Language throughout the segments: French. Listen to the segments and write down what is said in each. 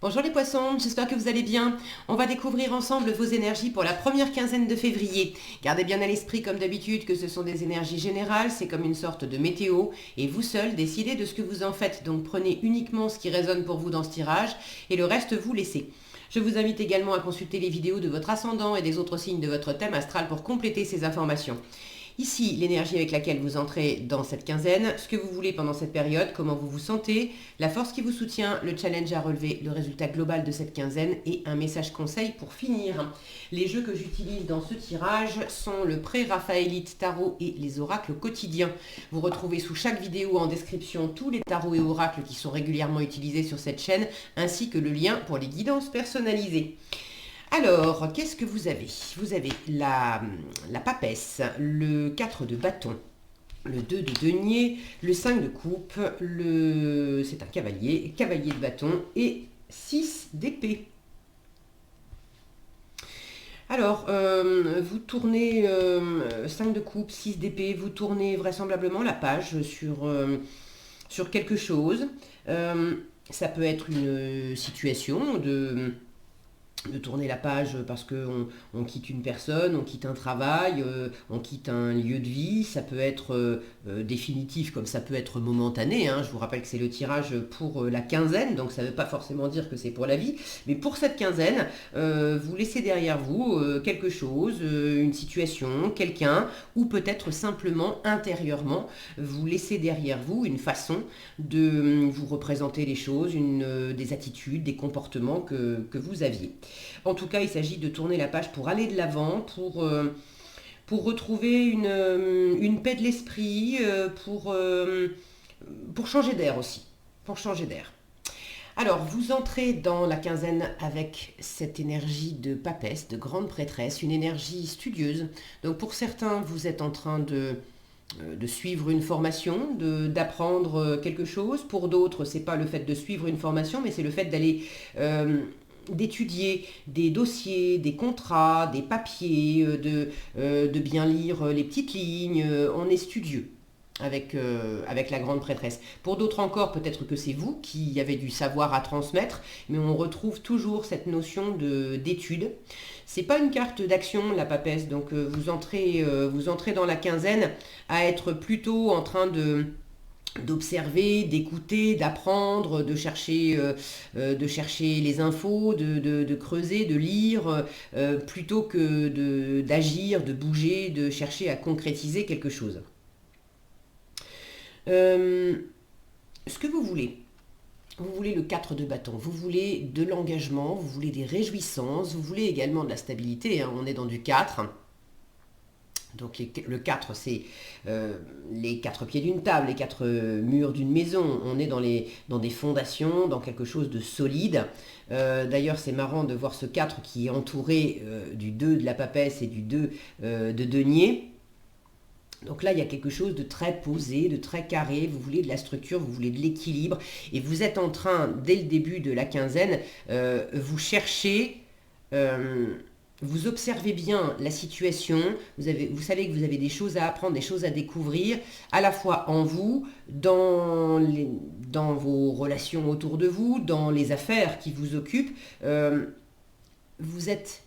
Bonjour les poissons, j'espère que vous allez bien. On va découvrir ensemble vos énergies pour la première quinzaine de février. Gardez bien à l'esprit comme d'habitude que ce sont des énergies générales, c'est comme une sorte de météo et vous seul décidez de ce que vous en faites. Donc prenez uniquement ce qui résonne pour vous dans ce tirage et le reste vous laissez. Je vous invite également à consulter les vidéos de votre ascendant et des autres signes de votre thème astral pour compléter ces informations. Ici, l'énergie avec laquelle vous entrez dans cette quinzaine, ce que vous voulez pendant cette période, comment vous vous sentez, la force qui vous soutient, le challenge à relever, le résultat global de cette quinzaine et un message conseil pour finir. Les jeux que j'utilise dans ce tirage sont le pré-raphaélite tarot et les oracles quotidiens. Vous retrouvez sous chaque vidéo en description tous les tarots et oracles qui sont régulièrement utilisés sur cette chaîne, ainsi que le lien pour les guidances personnalisées. Alors, qu'est-ce que vous avez? Vous avez la papesse, le 4 de bâton, le 2 de denier, le 5 de coupe, c'est un cavalier, cavalier de bâton et 6 d'épée. Alors, vous tournez 5 de coupe, 6 d'épée, vous tournez vraisemblablement la page sur quelque chose. Ça peut être une situation de tourner la page parce qu'on quitte une personne, on quitte un travail, on quitte un lieu de vie. Ça peut être définitif comme ça peut être momentané, hein. Je vous rappelle que c'est le tirage pour la quinzaine, donc ça ne veut pas forcément dire que c'est pour la vie. Mais pour cette quinzaine, vous laissez derrière vous quelque chose, une situation, quelqu'un, ou peut-être simplement intérieurement, vous laissez derrière vous une façon de vous représenter les choses, des attitudes, des comportements que vous aviez. En tout cas, il s'agit de tourner la page pour aller de l'avant, pour retrouver une paix de l'esprit, pour changer d'air aussi. Pour changer d'air. Alors, vous entrez dans la quinzaine avec cette énergie de papesse, de grande prêtresse, une énergie studieuse. Donc pour certains, vous êtes en train de suivre une formation, d'apprendre quelque chose. Pour d'autres, c'est pas le fait de suivre une formation, mais c'est le fait d'aller d'étudier des dossiers, des contrats, des papiers, de bien lire les petites lignes. On est studieux avec la grande prêtresse. Pour d'autres encore, peut-être que c'est vous qui avez du savoir à transmettre, mais on retrouve toujours cette notion d'étude. C'est pas une carte d'action, la papesse, donc vous entrez dans la quinzaine à être plutôt en train d'observer, d'écouter, d'apprendre, de chercher les infos, de creuser, de lire, plutôt que d'agir, de bouger, de chercher à concrétiser quelque chose. Ce que vous voulez le 4 de bâton, vous voulez de l'engagement, vous voulez des réjouissances, vous voulez également de la stabilité, hein, on est dans du 4. Donc le 4, c'est les 4 pieds d'une table, les 4 murs d'une maison. On est dans des fondations, dans quelque chose de solide. D'ailleurs, c'est marrant de voir ce 4 qui est entouré du 2 de la papesse et du 2 de denier. Donc là, il y a quelque chose de très posé, de très carré. Vous voulez de la structure, vous voulez de l'équilibre. Et vous êtes en train, dès le début de la quinzaine, vous cherchez... vous observez bien la situation, vous savez que vous avez des choses à apprendre, des choses à découvrir, à la fois en vous, dans vos relations autour de vous, dans les affaires qui vous occupent. Vous êtes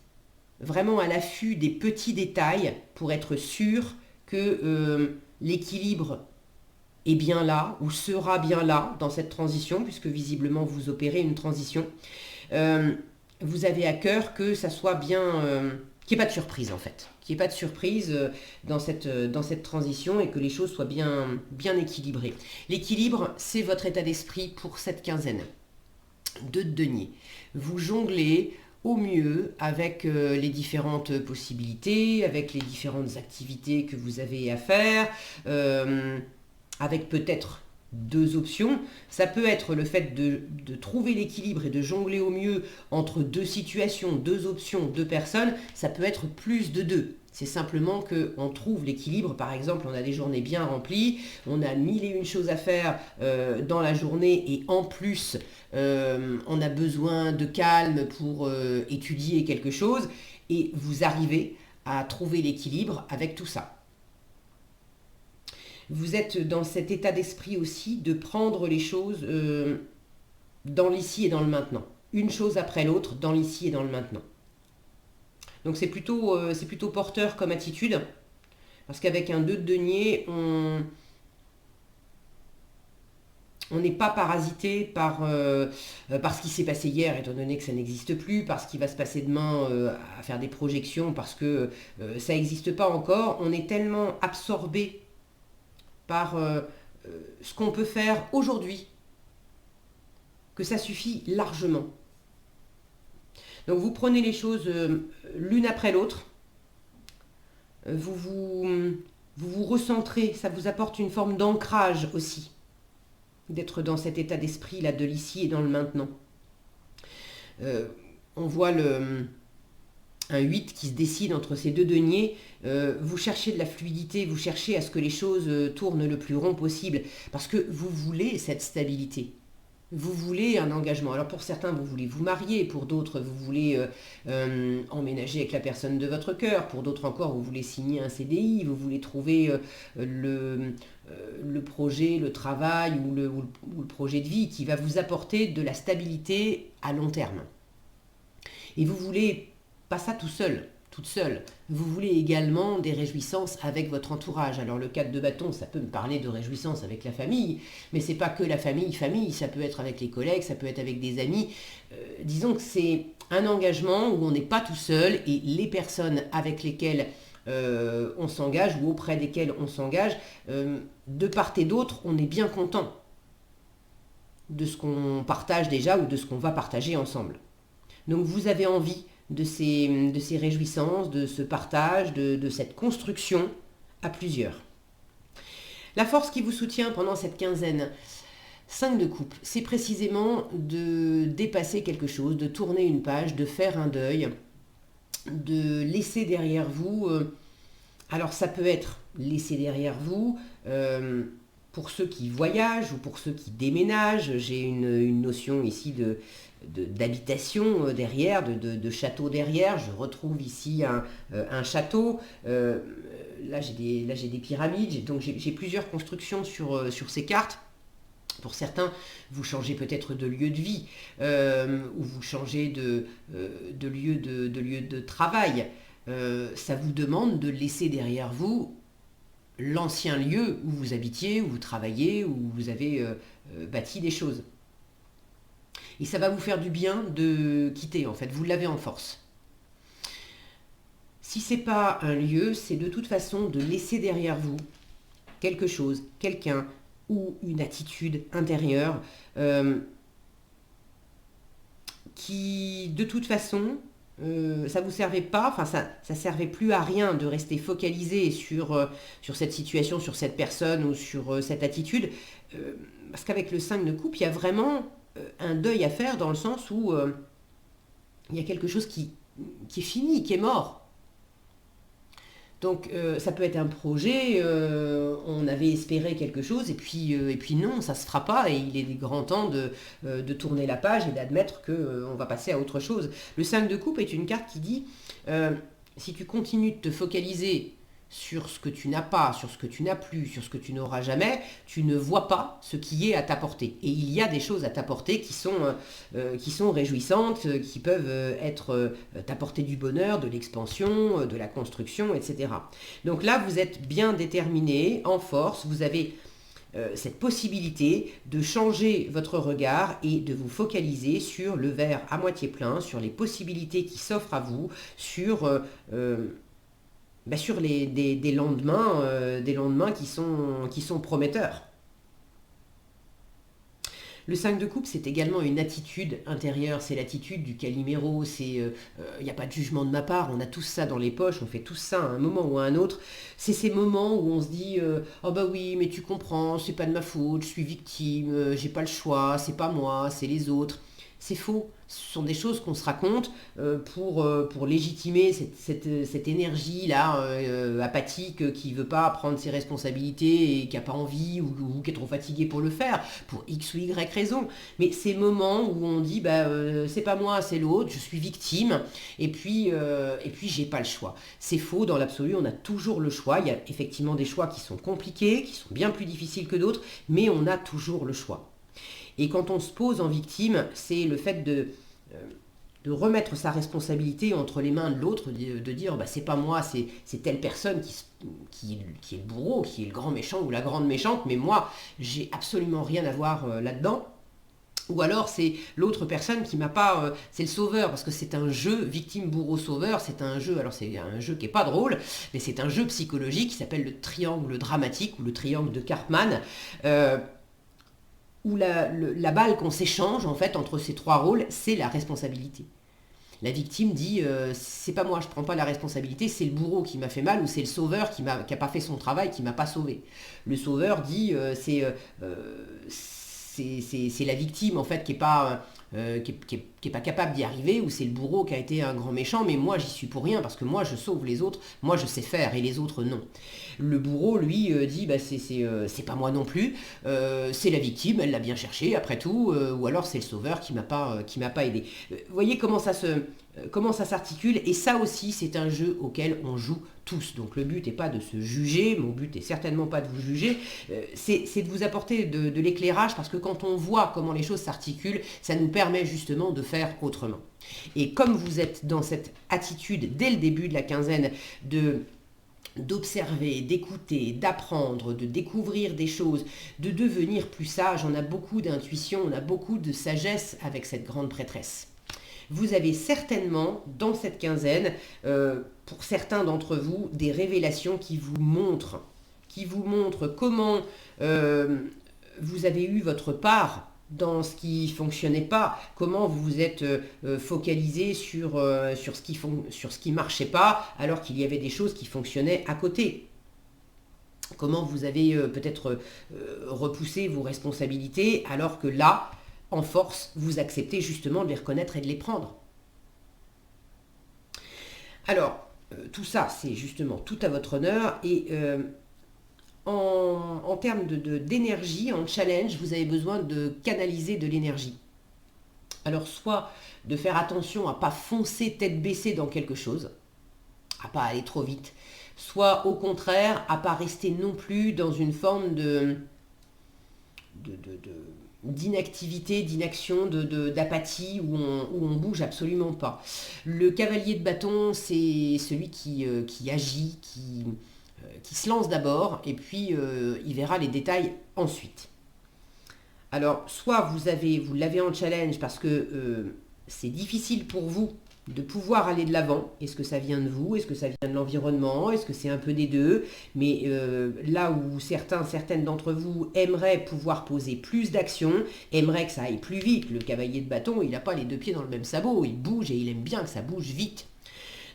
vraiment à l'affût des petits détails pour être sûr que l'équilibre est bien là, ou sera bien là dans cette transition, puisque visiblement vous opérez une transition. Vous avez à cœur que ça soit bien, qu'il n'y ait pas de surprise en fait, qu'il n'y ait pas de surprise dans cette transition et que les choses soient bien équilibrées. L'équilibre, c'est votre état d'esprit pour cette quinzaine. 2 de denier. Vous jonglez au mieux avec les différentes possibilités, avec les différentes activités que vous avez à faire, avec peut-être 2 options. Ça peut être le fait de trouver l'équilibre et de jongler au mieux entre 2 situations, 2 options, 2 personnes. Ça peut être plus de 2. C'est simplement qu'on trouve l'équilibre. Par exemple, on a des journées bien remplies, on a 1001 choses à faire dans la journée et en plus, on a besoin de calme pour étudier quelque chose et vous arrivez à trouver l'équilibre avec tout ça. Vous êtes dans cet état d'esprit aussi de prendre les choses dans l'ici et dans le maintenant. une chose après l'autre dans l'ici et dans le maintenant. Donc c'est plutôt porteur comme attitude, parce qu'avec un 2 de denier, on n'est pas parasité par ce qui s'est passé hier, étant donné que ça n'existe plus, par ce qui va se passer demain, à faire des projections, parce que ça n'existe pas encore. On est tellement absorbé par ce qu'on peut faire aujourd'hui que ça suffit largement. Donc vous prenez les choses l'une après l'autre, vous recentrez, ça vous apporte une forme d'ancrage aussi, d'être dans cet état d'esprit là de l'ici et dans le maintenant. On voit un 8 qui se décide entre ces 2 deniers. Vous cherchez de la fluidité, vous cherchez à ce que les choses tournent le plus rond possible, parce que vous voulez cette stabilité. Vous voulez un engagement. Alors pour certains, vous voulez vous marier, pour d'autres, vous voulez emménager avec la personne de votre cœur, pour d'autres encore, vous voulez signer un CDI, vous voulez trouver le projet, le travail ou le projet de vie qui va vous apporter de la stabilité à long terme. Et vous voulez pas ça tout seul, toute seule. Vous voulez également des réjouissances avec votre entourage. Alors le 4 de bâton, ça peut me parler de réjouissances avec la famille, mais c'est pas que la famille, ça peut être avec les collègues, ça peut être avec des amis. Disons que c'est un engagement où on n'est pas tout seul et les personnes avec lesquelles on s'engage ou auprès desquelles on s'engage, de part et d'autre, on est bien content de ce qu'on partage déjà ou de ce qu'on va partager ensemble. Donc vous avez envie de ces réjouissances, de ce partage, de cette construction à plusieurs. La force qui vous soutient pendant cette quinzaine, 5 de coupe, c'est précisément de dépasser quelque chose, de tourner une page, de faire un deuil, de laisser derrière vous. Alors ça peut être laisser derrière vous pour ceux qui voyagent ou pour ceux qui déménagent. J'ai une notion ici d'habitation derrière, de château derrière. Je retrouve ici un château. Là j'ai des pyramides, donc j'ai plusieurs constructions sur ces cartes. Pour certains, vous changez peut-être de lieu de vie, ou vous changez de lieu de travail. Ça vous demande de laisser derrière vous l'ancien lieu où vous habitiez, où vous travaillez, où vous avez bâti des choses. Et ça va vous faire du bien de quitter, en fait, vous l'avez en force. Si ce n'est pas un lieu, c'est de toute façon de laisser derrière vous quelque chose, quelqu'un ou une attitude intérieure qui, de toute façon, ça vous servait pas, enfin ça servait plus à rien de rester focalisé sur cette situation, sur cette personne ou sur cette attitude, parce qu'avec le 5 de coupe, il y a vraiment un deuil à faire dans le sens où il y a quelque chose qui est fini, qui est mort. Donc ça peut être un projet, on avait espéré quelque chose et puis non, ça ne se fera pas et il est grand temps de tourner la page et d'admettre qu'on va passer à autre chose. Le 5 de coupe est une carte qui dit, si tu continues de te focaliser sur ce que tu n'as pas, sur ce que tu n'as plus, sur ce que tu n'auras jamais, tu ne vois pas ce qui est à ta portée. Et il y a des choses à ta portée qui sont réjouissantes, qui peuvent t'apporter du bonheur, de l'expansion, de la construction, etc. Donc là, vous êtes bien déterminé, en force, vous avez cette possibilité de changer votre regard et de vous focaliser sur le verre à moitié plein, sur les possibilités qui s'offrent à vous, sur des lendemains qui sont prometteurs. Le 5 de coupe, c'est également une attitude intérieure, c'est l'attitude du Calimero, il n'y a pas de jugement de ma part, on a tous ça dans les poches, on fait tous ça à un moment ou à un autre. C'est ces moments où on se dit oh bah oui, mais tu comprends, c'est pas de ma faute, je suis victime, j'ai pas le choix, c'est pas moi, c'est les autres. C'est faux. Ce sont des choses qu'on se raconte pour légitimer cette énergie-là apathique qui ne veut pas prendre ses responsabilités et qui n'a pas envie ou qui est trop fatigué pour le faire, pour X ou Y raison. Mais ces moments où on dit c'est pas moi, c'est l'autre, je suis victime, et puis j'ai pas le choix. C'est faux, dans l'absolu, on a toujours le choix. Il y a effectivement des choix qui sont compliqués, qui sont bien plus difficiles que d'autres, mais on a toujours le choix. Et quand on se pose en victime, c'est le fait de remettre sa responsabilité entre les mains de l'autre, de dire bah, c'est pas moi, c'est telle personne qui est le bourreau, qui est le grand méchant ou la grande méchante, mais moi, j'ai absolument rien à voir là-dedans. Ou alors c'est l'autre personne qui m'a pas... c'est le sauveur, parce que c'est un jeu victime, bourreau, sauveur, c'est un jeu, alors c'est un jeu qui est pas drôle, mais c'est un jeu psychologique qui s'appelle le triangle dramatique, ou le triangle de Karpman, où la balle qu'on s'échange en fait entre ces trois rôles, c'est la responsabilité. La victime dit c'est pas moi, je prends pas la responsabilité, c'est le bourreau qui m'a fait mal ou c'est le sauveur qui a pas fait son travail, qui m'a pas sauvé. Le sauveur dit c'est la victime en fait qui est pas qui est pas capable d'y arriver ou c'est le bourreau qui a été un grand méchant mais moi j'y suis pour rien parce que moi je sauve les autres, moi je sais faire et les autres non. Le bourreau lui dit bah c'est pas moi non plus, c'est la victime, elle l'a bien cherché après tout ou alors c'est le sauveur qui m'a pas aidé. Vous voyez comment ça s'articule et ça aussi c'est un jeu auquel on joue tous. Donc le but n'est pas de se juger, mon but n'est certainement pas de vous juger, c'est de vous apporter de l'éclairage parce que quand on voit comment les choses s'articulent, ça nous permet justement de faire autrement. Et comme vous êtes dans cette attitude dès le début de la quinzaine d'observer, d'écouter, d'apprendre, de découvrir des choses, de devenir plus sage, on a beaucoup d'intuition, on a beaucoup de sagesse avec cette grande prêtresse. Vous avez certainement, dans cette quinzaine, pour certains d'entre vous, des révélations qui vous montrent comment vous avez eu votre part dans ce qui ne fonctionnait pas, comment vous vous êtes focalisé sur ce qui marchait pas, alors qu'il y avait des choses qui fonctionnaient à côté. Comment vous avez peut-être repoussé vos responsabilités, alors que là, en force, vous acceptez justement de les reconnaître et de les prendre. Alors, tout ça, c'est justement tout à votre honneur et en termes d'énergie, en challenge, vous avez besoin de canaliser de l'énergie. Alors, soit de faire attention à ne pas foncer tête baissée dans quelque chose, à ne pas aller trop vite, soit au contraire, à ne pas rester non plus dans une forme d'inactivité, d'inaction, d'apathie où on bouge absolument pas. Le cavalier de bâton, c'est celui qui agit, qui se lance d'abord et puis il verra les détails ensuite. Alors, soit vous l'avez en challenge parce que c'est difficile pour vous de pouvoir aller de l'avant. Est-ce que ça vient de vous? Est-ce que ça vient de l'environnement? Est-ce que c'est un peu des deux? Mais là où certaines d'entre vous aimeraient pouvoir poser plus d'actions, aimeraient que ça aille plus vite. Le cavalier de bâton, il n'a pas les deux pieds dans le même sabot. Il bouge et il aime bien que ça bouge vite.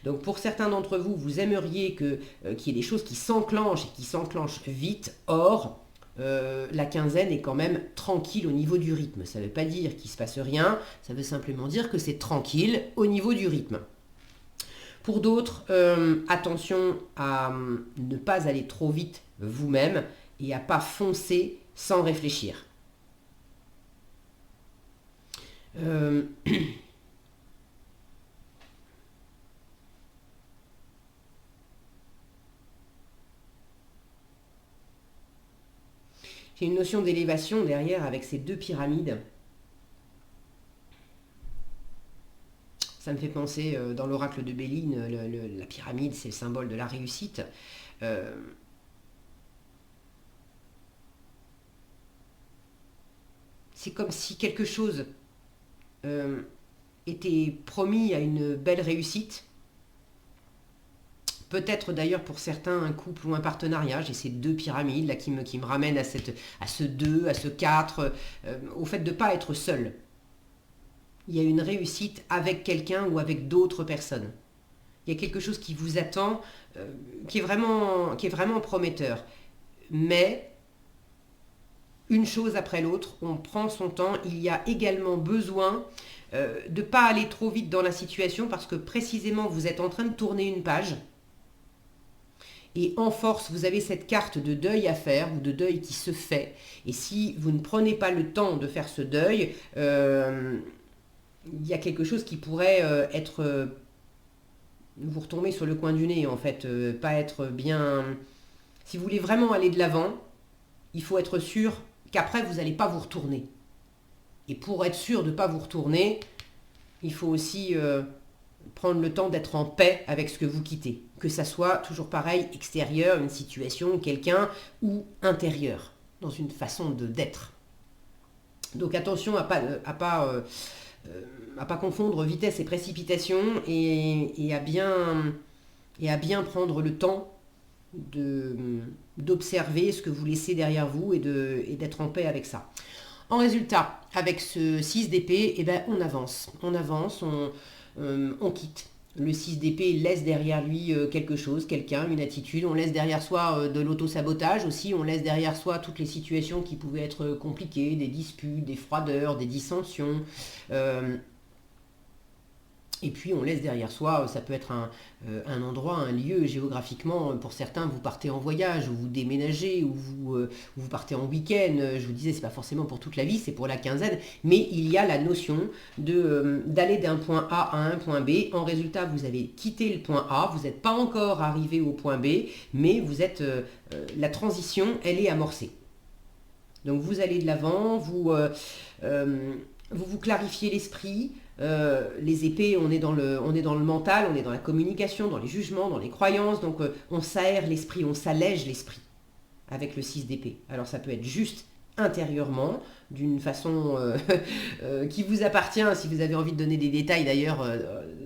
Donc pour certains d'entre vous, vous aimeriez qu'il y ait des choses qui s'enclenchent et qui s'enclenchent vite. Or, la quinzaine est quand même tranquille au niveau du rythme. Ça ne veut pas dire qu'il ne se passe rien, ça veut simplement dire que c'est tranquille au niveau du rythme. Pour d'autres, attention à ne pas aller trop vite vous-même et à ne pas foncer sans réfléchir. J'ai une notion d'élévation derrière avec ces deux pyramides. Ça me fait penser, dans l'oracle de Béline, la pyramide, c'est le symbole de la réussite. C'est comme si quelque chose était promis à une belle réussite. Peut-être d'ailleurs pour certains un couple ou un partenariat. J'ai ces deux pyramides là qui me ramènent à ce 2, à ce 4, au fait de ne pas être seul. Il y a une réussite avec quelqu'un ou avec d'autres personnes. Il y a quelque chose qui vous attend, qui est vraiment prometteur. Mais, une chose après l'autre, on prend son temps. Il y a également besoin de ne pas aller trop vite dans la situation parce que précisément vous êtes en train de tourner une page. Et en force, vous avez cette carte de deuil à faire, ou de deuil qui se fait. Et si vous ne prenez pas le temps de faire ce deuil, il y a quelque chose qui pourrait être... vous retomber sur le coin du nez, en fait. Pas être bien... Si vous voulez vraiment aller de l'avant, il faut être sûr qu'après, vous n'allez pas vous retourner. Et pour être sûr de ne pas vous retourner, Il faut aussi prendre le temps d'être en paix avec ce que vous quittez. Que ça soit toujours pareil, extérieur, une situation, quelqu'un, ou intérieur, dans une façon d'être. Donc attention à pas confondre vitesse et précipitation et à bien prendre le temps d'observer ce que vous laissez derrière vous et d'être en paix avec ça. En résultat, avec ce 6 d'épée, eh ben, on avance, on quitte. Le 6 d'épée laisse derrière lui quelque chose, quelqu'un, une attitude. On laisse derrière soi de l'auto-sabotage aussi. On laisse derrière soi toutes les situations qui pouvaient être compliquées, des disputes, des froideurs, des dissensions. Et puis on laisse derrière soi, ça peut être un endroit, un lieu géographiquement, pour certains vous partez en voyage, ou vous déménagez, ou vous partez en week-end, je vous disais c'est pas forcément pour toute la vie, c'est pour la quinzaine, mais il y a la notion d'aller d'un point A à un point B, en résultat vous avez quitté le point A, vous n'êtes pas encore arrivé au point B, mais la transition elle est amorcée. Donc vous allez de l'avant, vous clarifiez l'esprit. Les épées, on est dans le mental, on est dans la communication, dans les jugements, dans les croyances, donc on s'aère l'esprit, on s'allège l'esprit avec le 6 d'épée. Alors ça peut être juste intérieurement, d'une façon qui vous appartient, si vous avez envie de donner des détails d'ailleurs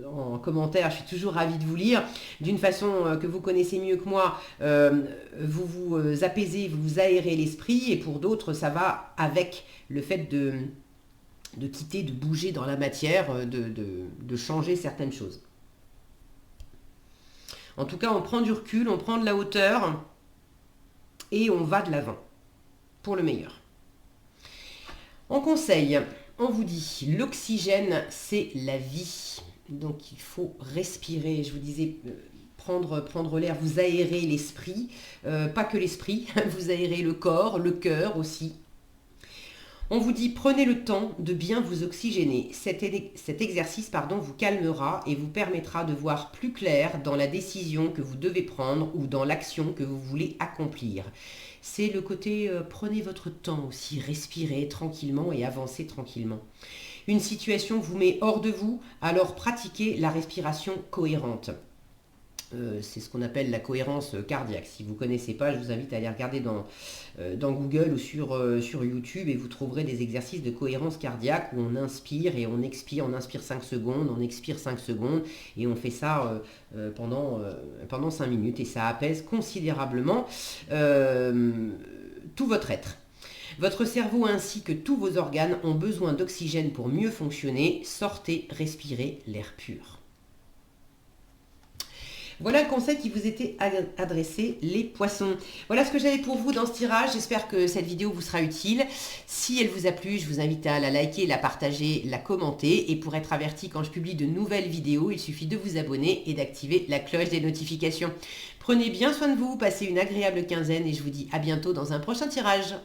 en commentaire, je suis toujours ravie de vous lire, d'une façon que vous connaissez mieux que moi, vous vous apaisez, vous vous aérez l'esprit, et pour d'autres ça va avec le fait de quitter, de bouger dans la matière, de changer certaines choses. En tout cas, on prend du recul, on prend de la hauteur et on va de l'avant pour le meilleur. En conseil, on vous dit, l'oxygène, c'est la vie. Donc il faut respirer. Je vous disais, prendre l'air, vous aérez l'esprit, pas que l'esprit, vous aérez le corps, le cœur aussi. On vous dit, prenez le temps de bien vous oxygéner. Cet exercice vous calmera et vous permettra de voir plus clair dans la décision que vous devez prendre ou dans l'action que vous voulez accomplir. C'est le côté, prenez votre temps aussi, respirez tranquillement et avancez tranquillement. Une situation vous met hors de vous, alors pratiquez la respiration cohérente. C'est ce qu'on appelle la cohérence cardiaque. Si vous ne connaissez pas, je vous invite à aller regarder dans Google ou sur YouTube, et vous trouverez des exercices de cohérence cardiaque où on inspire et on expire. On inspire 5 secondes, on expire 5 secondes, et on fait ça pendant 5 minutes, et ça apaise considérablement tout votre être. Votre cerveau ainsi que tous vos organes ont besoin d'oxygène pour mieux fonctionner. Sortez, respirez l'air pur. Voilà le conseil qui vous était adressé, les poissons. Voilà ce que j'avais pour vous dans ce tirage. J'espère que cette vidéo vous sera utile. Si elle vous a plu, je vous invite à la liker, la partager, la commenter. Et pour être averti quand je publie de nouvelles vidéos, il suffit de vous abonner et d'activer la cloche des notifications. Prenez bien soin de vous, passez une agréable quinzaine et je vous dis à bientôt dans un prochain tirage.